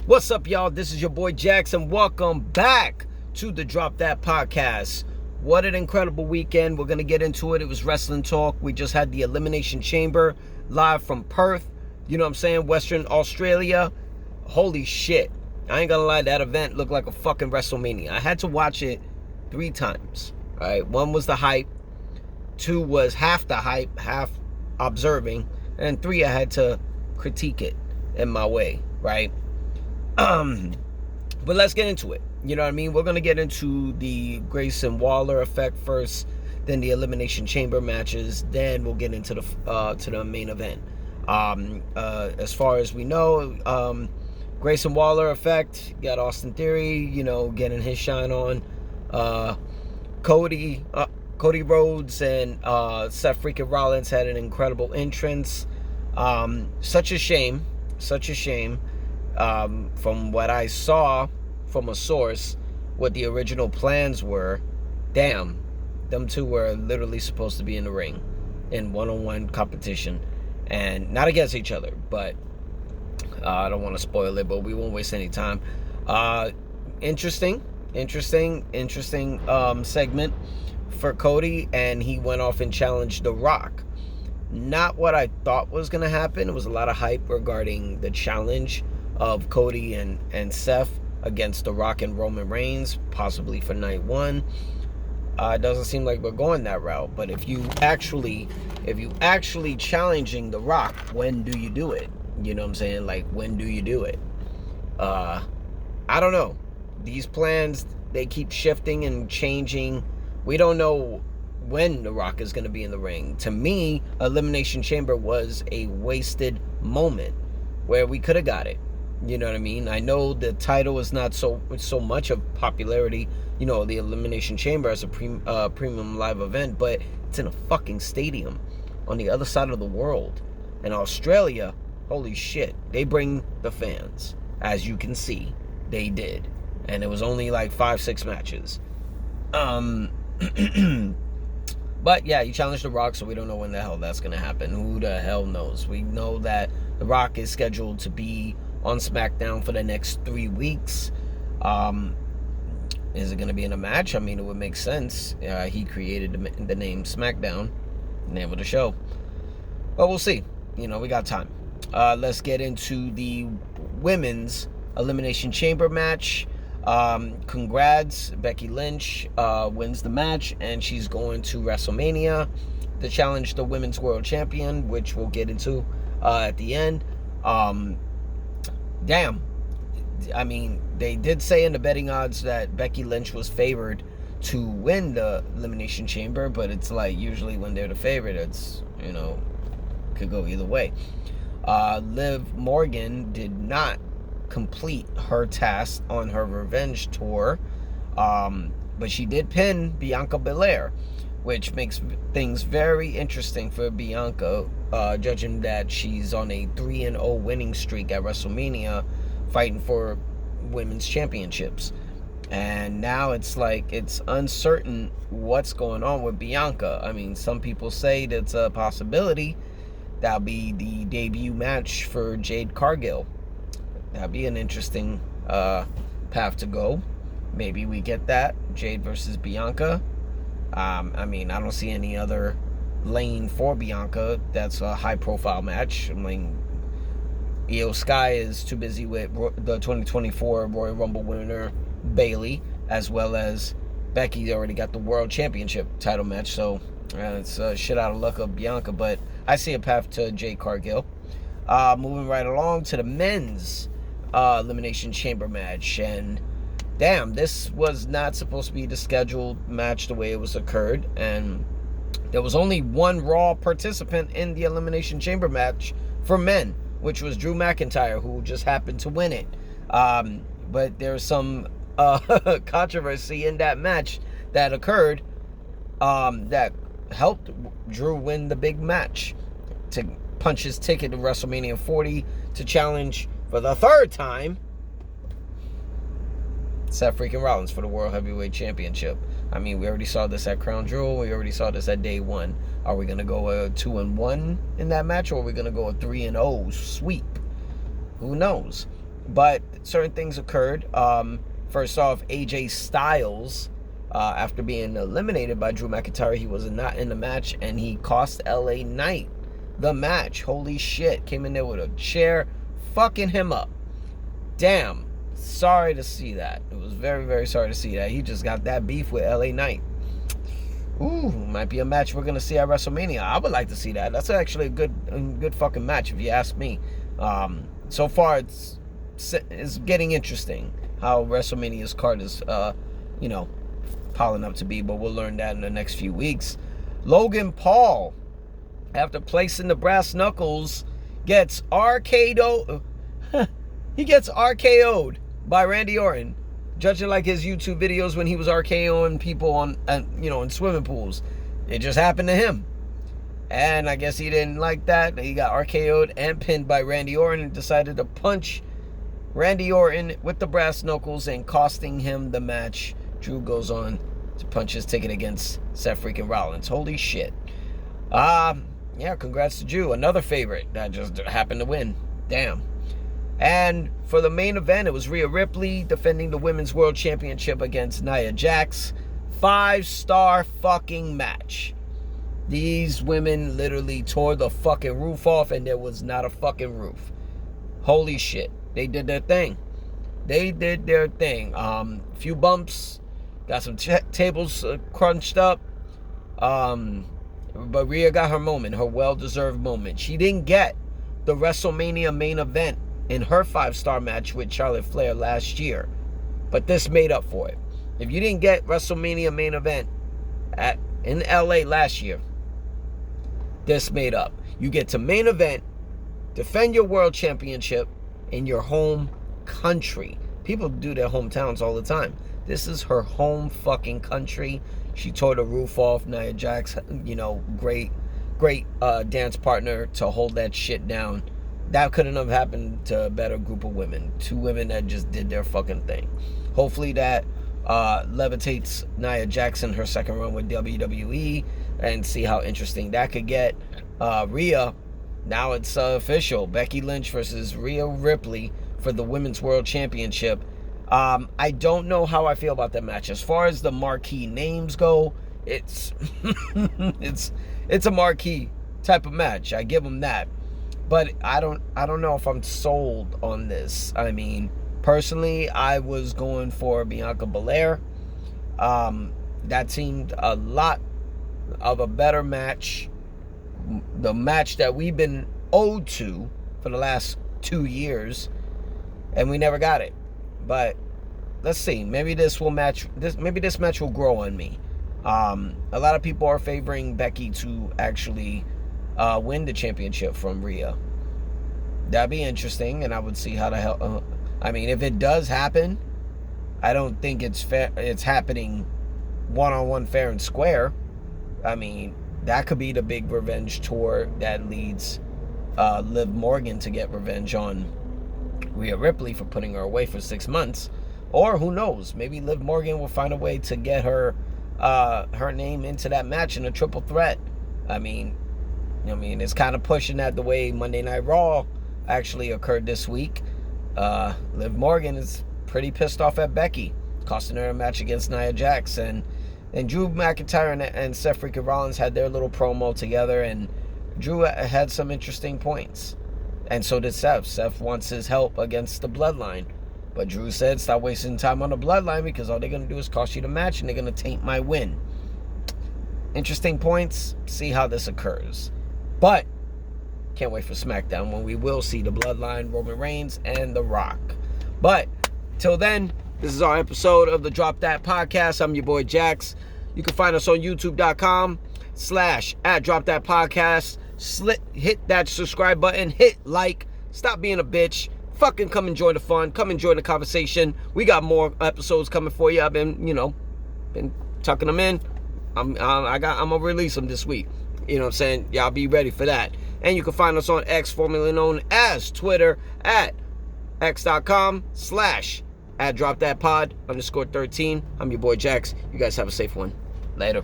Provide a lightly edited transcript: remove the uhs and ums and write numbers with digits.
What's up, y'all? This is your boy Jackson. Welcome back to the Drop That Podcast. What an incredible weekend. We're going to get into it. It was wrestling talk. We just had the Elimination Chamber live from Perth. You know what I'm saying? Western Australia. Holy shit. I ain't going to lie. That event looked like a fucking WrestleMania. I had to watch it 3 times. All right. 1 was the hype. 2 was half the hype, half observing. And 3, I had to critique it in my way. Right? But let's get into it. You know what I mean? We're going to get into the Grayson Waller effect first, then the Elimination Chamber matches, then we'll get into the main event. As far as we know, Grayson Waller effect, got Austin Theory, getting his shine on. Cody Rhodes and Seth freaking Rollins had an incredible entrance. Such a shame. From what I saw from a source, what the original plans were, damn, them two were literally supposed to be in the ring in one-on-one competition, and not against each other, but I don't want to spoil it, but we won't waste any time. Interesting segment for Cody, and he went off and challenged The Rock. Not what I thought was going to happen. It was a lot of hype regarding the challenge of Cody and Seth against The Rock and Roman Reigns, possibly for night 1. It doesn't seem like we're going that route. But if you actually challenging The Rock, when do you do it? You know what I'm saying? Like, when do you do it? I don't know. These plans, they keep shifting and changing. We don't know when The Rock is going to be in the ring. To me, Elimination Chamber was a wasted moment where we could have got it. You know what I mean? I know the title is not so much of popularity, the Elimination Chamber as a premium live event, but it's in a fucking stadium on the other side of the world. In Australia, holy shit, they bring the fans. As you can see, they did. And it was only like 5-6 matches. But yeah, he challenged The Rock, so we don't know when the hell that's going to happen. Who the hell knows? We know that The Rock is scheduled to be on SmackDown for the next 3 weeks. Is it going to be in a match? I mean, it would make sense. He created the name SmackDown, name of the show. But we'll see. We got time. Let's get into the women's Elimination Chamber match. Congrats. Becky Lynch wins the match, and she's going to WrestleMania to challenge the Women's World Champion, which we'll get into at the end. Damn. I mean, they did say in the betting odds that Becky Lynch was favored to win the Elimination Chamber, but it's like usually when they're the favorite, it's, could go either way. Liv Morgan did not complete her task on her revenge tour, but she did pin Bianca Belair, which makes things very interesting for Bianca, judging that she's on a 3-0 winning streak at WrestleMania, fighting for women's championships. And now it's like it's uncertain what's going on with Bianca. I mean, some people say that's a possibility. That'll be the debut match for Jade Cargill. That'd be an interesting path to go. Maybe we get that. Jade versus Bianca. I mean, I don't see any other lane for Bianca that's a high-profile match. I mean, Io Sky is too busy with the 2024 Royal Rumble winner, Bayley, as well as Becky already got the World Championship title match, so it's shit out of luck of Bianca, but I see a path to Jade Cargill. Moving right along to the men's Elimination Chamber match, and damn, this was not supposed to be the scheduled match the way it was occurred, and there was only one Raw participant in the Elimination Chamber match for men, which was Drew McIntyre, who just happened to win it. But there's some controversy in that match that occurred that helped Drew win the big match to punch his ticket to WrestleMania 40 to challenge for the 3rd time Seth freaking Rollins for the World Heavyweight Championship. I mean, we already saw this at Crown Jewel. We already saw this at Day 1. Are we going to go a 2-1 in that match, or are we going to go a 3-0 sweep? Who knows? but certain things occurred. First off, AJ Styles, after being eliminated by Drew McIntyre, he was not in the match, and he cost LA Knight the match. Holy shit. Came in there with a chair, fucking him up. Damn. Sorry to see that. It was very, very sorry to see that. He just got that beef with LA Knight. Ooh, might be a match we're gonna see at WrestleMania. I would like to see that. That's actually a good fucking match, if you ask me. So far, it's getting interesting how WrestleMania's card is, piling up to be, but we'll learn that in the next few weeks. Logan Paul, after placing the brass knuckles, gets RKO'd. He gets RKO'd by Randy Orton, judging like his YouTube videos when he was RKOing people in swimming pools. It just happened to him. And I guess he didn't like that. He got RKO'd and pinned by Randy Orton and decided to punch Randy Orton with the brass knuckles and costing him the match. Drew goes on to punch his ticket against Seth freaking Rollins. Holy shit. Congrats to Drew. Another favorite that just happened to win. Damn. And for the main event, it was Rhea Ripley defending the Women's World Championship against Nia Jax. 5-star fucking match. These women literally tore the fucking roof off, and there was not a fucking roof. Holy shit. They did their thing. Few bumps. Got some tables crunched up. But Rhea got her moment, her well-deserved moment. She didn't get the WrestleMania main event in her 5-star match with Charlotte Flair last year. But this made up for it. If you didn't get WrestleMania main event in LA last year, this made up. You get to main event, defend your world championship in your home country. People do their hometowns all the time. This is her home fucking country. She tore the roof off. Nia Jax, great dance partner to hold that shit down. That couldn't have happened to a better group of women. 2 women that just did their fucking thing. Hopefully that levitates Nia Jax in her second run with WWE and see how interesting that could get. Rhea, now it's official. Becky Lynch versus Rhea Ripley for the Women's World Championship. I don't know how I feel about that match. As far as the marquee names go, it's it's a marquee type of match. I give them that. But I don't know if I'm sold on this. I mean, personally, I was going for Bianca Belair. That seemed a lot of a better match. The match that we've been owed to for the last 2 years, and we never got it. But let's see. Maybe this match will grow on me. A lot of people are favoring Becky to actually win the championship from Rhea. That'd be interesting, and I would see how the hell. If it does happen, I don't think it's fair. It's happening one-on-one, fair and square. That could be the big revenge tour that leads Liv Morgan to get revenge on Rhea Ripley for putting her away for 6 months. Or who knows? Maybe Liv Morgan will find a way to get her name into that match in a triple threat. It's kind of pushing that the way Monday Night Raw actually occurred this week. Liv Morgan is pretty pissed off at Becky, costing her a match against Nia Jax. And Drew McIntyre and Seth freaking Rollins had their little promo together, and Drew had some interesting points. And so did Seth. Seth wants his help against the Bloodline. But Drew said, stop wasting time on the Bloodline, because all they're going to do is cost you the match, and they're going to taint my win. Interesting points. See how this occurs. But can't wait for SmackDown, when we will see the Bloodline, Roman Reigns, and The Rock. But till then, this is our episode of the Drop That Podcast. I'm your boy Jax. You can find us on youtube.com/@DropThatPodcast. Hit that subscribe button. Hit like. Stop being a bitch. Fucking come and join the fun. Come and join the conversation. We got more episodes coming for you. I've been tucking them in. I'm gonna release them this week. You know what I'm saying? Y'all be ready for that. And you can find us on X, formerly known as Twitter, at x.com/@DropThatPod_13. I'm your boy Jax. You guys have a safe one. Later.